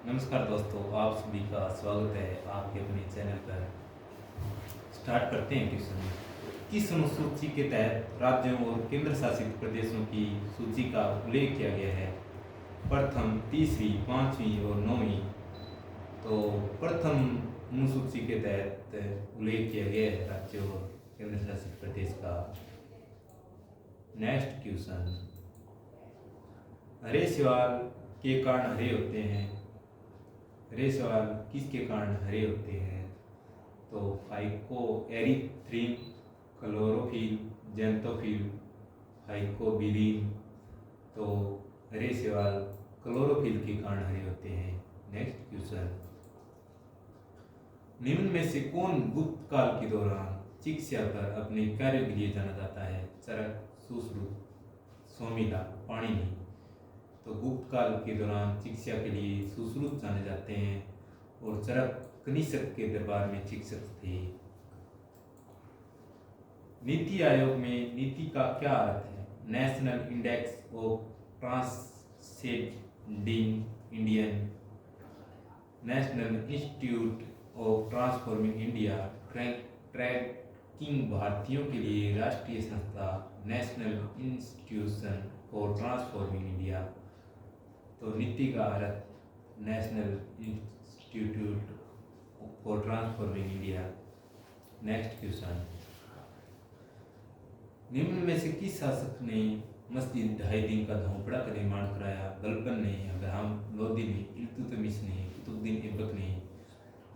नमस्कार दोस्तों, आप सभी का स्वागत है आपके अपने चैनल पर। स्टार्ट करते हैं क्वेश्चन। किस अनुसूची के तहत राज्यों और केंद्र शासित प्रदेशों की सूची का उल्लेख किया गया है? प्रथम, तीसरी, पांचवी और नौवीं। तो प्रथम अनुसूची के तहत उल्लेख किया गया है राज्यों और केंद्र शासित प्रदेश का। Next question. हरे सवाल के कारण हरे होते हैं। हरे सवाल किसके कारण हरे होते हैं? तो phyco erythrin, chlorophyll, xanthophyll, phycobilin. तो हरे सवाल क्लोरोफिल के कारण हरे होते हैं। Next question. निम्न में से कौन गुप्त काल के दौरान चिकित्सा कर अपने कार्य के लिए जाना जाता है? चरक, सुश्रुत, सोमिला, पाणिनि। तो गुप्त काल के दौरान चिकित्सा के लिए सुश्रुत जाने जाते हैं और चरक कनिष्क के दरबार में चिकित्सक थे। नीति आयोग में नीति का क्या अर्थ है? National index of transcending Indian, national institute of transforming India, tracking भारतीयों के लिए राष्ट्रीय संस्था, national institution for transforming India. तो नीति का अर्थ national institute for transforming India. Next question. निम्न में से किस शासक ने मस्जिद 2.5 दिन का झोंपड़ा का निर्माण कराया? बलबन ने, अब्राहम लोदी ने, इल्तुतमिश ने, कुतुबुद्दीन ऐबक ने।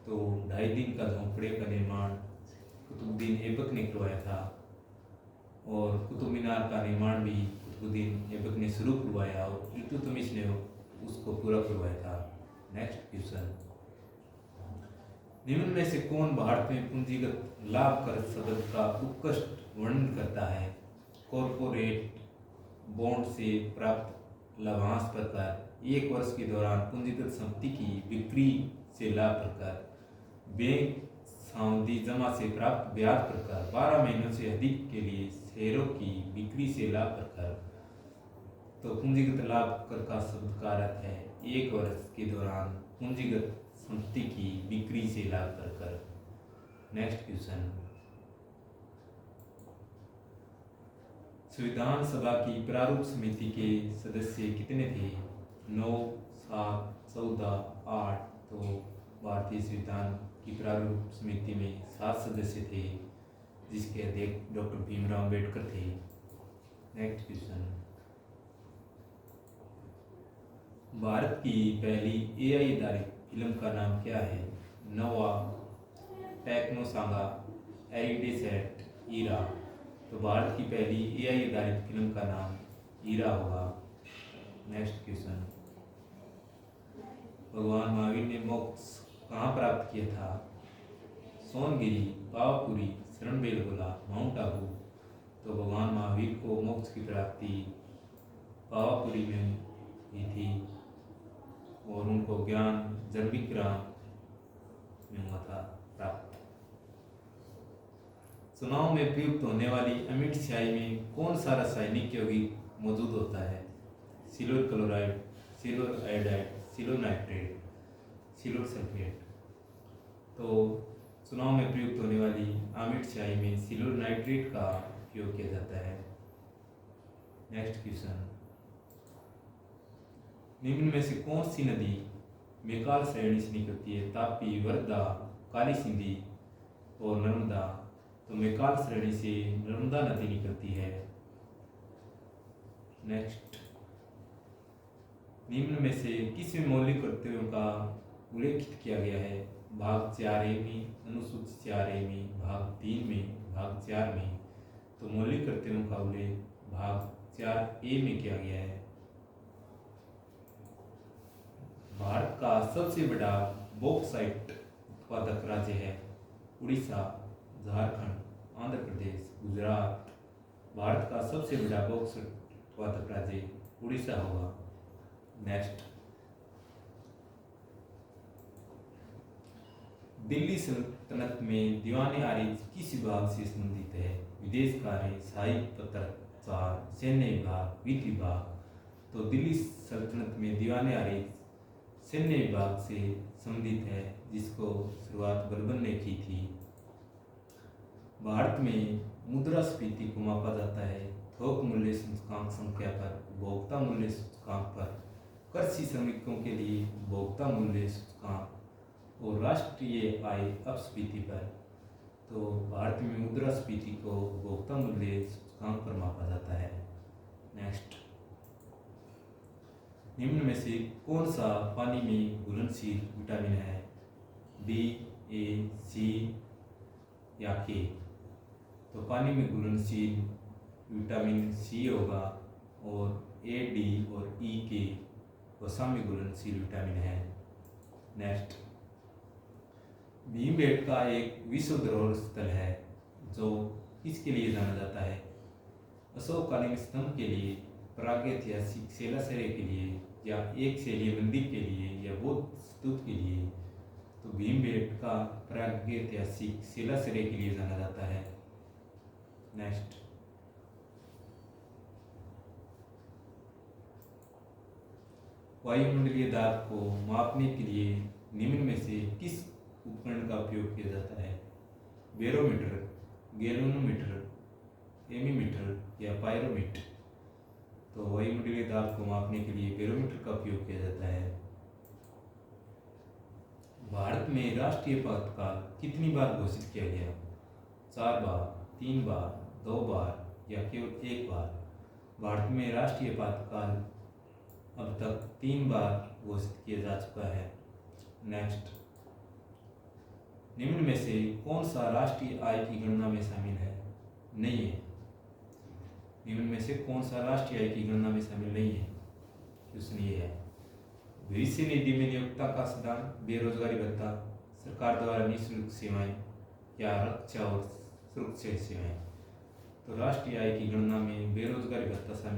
तो 2.5 दिन का झोंपड़े का निर्माण कुतुबुद्दीन ऐबक ने करवाया था और कुतुब मीनार का निर्माण भी कुतुबुद्दीन ऐबक ने शुरू करवाया और इल्तुतमिश ने उसको पूरा करवाया था। Next question. निम्न में से कौन भारत में पूंजीगत लाभ कर शब्द का उत्कृष्ट वर्णन करता है? कॉरपोरेट बॉन्ड से प्राप्त लाभांश प्रकार, 1 वर्ष के दौरान पूंजीगत संपत्ति की बिक्री से लाभ प्रकार, बैंक सावधि जमा से प्राप्त ब्याज प्रकार, 12 महीनों से अधिक के लिए शेयरों की बिक्री से लाभ प्रकार। तो पूंजीगत लाभ कर का शब्द का अर्थ है 1 वर्ष के दौरान पूंजीगत संपत्ति की बिक्री से लाभ कर। Next question. संविधान सभा की प्रारूप समिति के सदस्य कितने थे? 9, 7, 14, 8। तो भारतीय संविधान की प्रारूप समिति में 7 सदस्य थे जिसके अध्यक्ष डॉक्टर भीमराव अम्बेडकर थे। Next question. भारत की पहली एआई आधारित फिल्म का नाम क्या है? नोवा, टेक्नोसांगा, एरिडेसेट, ईरा। तो भारत की पहली एआई आधारित फिल्म का नाम ईरा होगा। Next question. भगवान महावीर ने मोक्ष कहाँ प्राप्त किया था? सोनगिरी, पावापुरी, शरणबेलगोला, माउंट आबू। तो भगवान महावीर को मोक्ष की प्राप्ति पावापुरी में हुई थी और उनको ज्ञान जर्बिग्राम में हुआ था प्राप्त। चुनाव में प्रयुक्त होने वाली अमिट स्याही में कौन सा रासायनिक यौगिक मौजूद होता है? Silver chloride, silver iodide, silver nitrate, silver sulphate. तो चुनाव में प्रयुक्त होने वाली अमिट स्याही में सिल्वर नाइट्रेट का उपयोग किया जाता है। Next question. निम्न में से कौन सी नदी मेकाल श्रेणी से निकलती है? तापी, वर्धा, काली सिंधी और नर्मदा। तो मेकाल श्रेणी से नर्मदा नदी निकलती है। नेक्स्ट। निम्न में से किस मौलिक कर्तव्यों का उल्लेखित किया गया है? भाग 4A में, अनुसूची 4A में, भाग 3 में, भाग 4 में। तो मौलिक कर्तव्यों का उल्लेख भाग 4A में किया गया है। भारत का सबसे बड़ा बॉक्साइट उत्पादक राज्य है? उड़ीसा, झारखंड, आंध्र प्रदेश, गुजरात। भारत का सबसे बड़ा बॉक्साइट उत्पादक राज्य उड़ीसा होगा। नेक्स्ट। दिल्ली सल्तनत में दीवान आरिज किस विभाग से संबंधित है? विदेश कार्य, साहित्य पत्राचार, सैन्य विभाग, वित्त विभाग। तो दिल्ली सल्तनत में दीवान आरिज सैन्य विभाग से संबंधित है, जिसको शुरुआत बलबन ने की थी। भारत में मुद्रास्फीति को मापा जाता है थोक मूल्य सूचकांक संख्या पर, उपभोक्ता मूल्य सूचकांक पर, कृषि श्रमिकों के लिए उपभोक्ता मूल्य सूचकांक और राष्ट्रीय आय अपस्फीति पर। तो भारत में मुद्रास्फीति को उपभोक्ता मूल्य सूचकांक पर मापा जाता है। नेक्स्ट, निम्न में से कौन सा पानी में घुलनशील विटामिन है? बी, ए, सी या के? तो पानी में घुलनशील विटामिन सी होगा और ए, डी और ई के वसा में घुलनशील विटामिन है। नेक्स्ट, भीमबेटका एक विश्व धरोहर स्थल है जो किसके लिए जाना जाता है? अशोककालीन स्तंभ के लिए, प्रागैतिहासिक शिलाश्रय के लिए, या एक शैलीय मंदिर के लिए, या बौद्ध स्तूप के लिए? तो भीमबेटका प्रागैतिहासिक शिलाश्रय के लिए जाना जाता है। नेक्स्ट, वायुमंडलीय दाब को मापने के लिए निम्न में से किस उपकरण का उपयोग किया जाता है? बैरोमीटर, गैल्वेनोमीटर, एमीमीटर या पायरोमीटर? तो वायुमंडलीय दाब को मापने के लिए बैरोमीटर का उपयोग किया जाता है। भारत में राष्ट्रीय आपातकाल कितनी बार घोषित किया गया? 4 बार, 3 बार, 2 बार या केवल 1 बार? भारत में राष्ट्रीय आपातकाल अब तक 3 बार घोषित किया जा चुका है। नेक्स्ट, निम्न में से कौन सा राष्ट्रीय आय की गणना में शामिल है? नहीं है। निम्न में से कौन सा राष्ट्रीय आय की गणना में शामिल नहीं है? क्वेश्चन ये है। भविष्य निधि में नियोक्ता का सिद्धांत, बेरोजगारी भत्ता, सरकार द्वारा निःशुल्क सेवाएं या रक्षा और सुरक्षा सेवाएं? तो राष्ट्रीय आय की गणना में बेरोजगारी भत्ता शामिल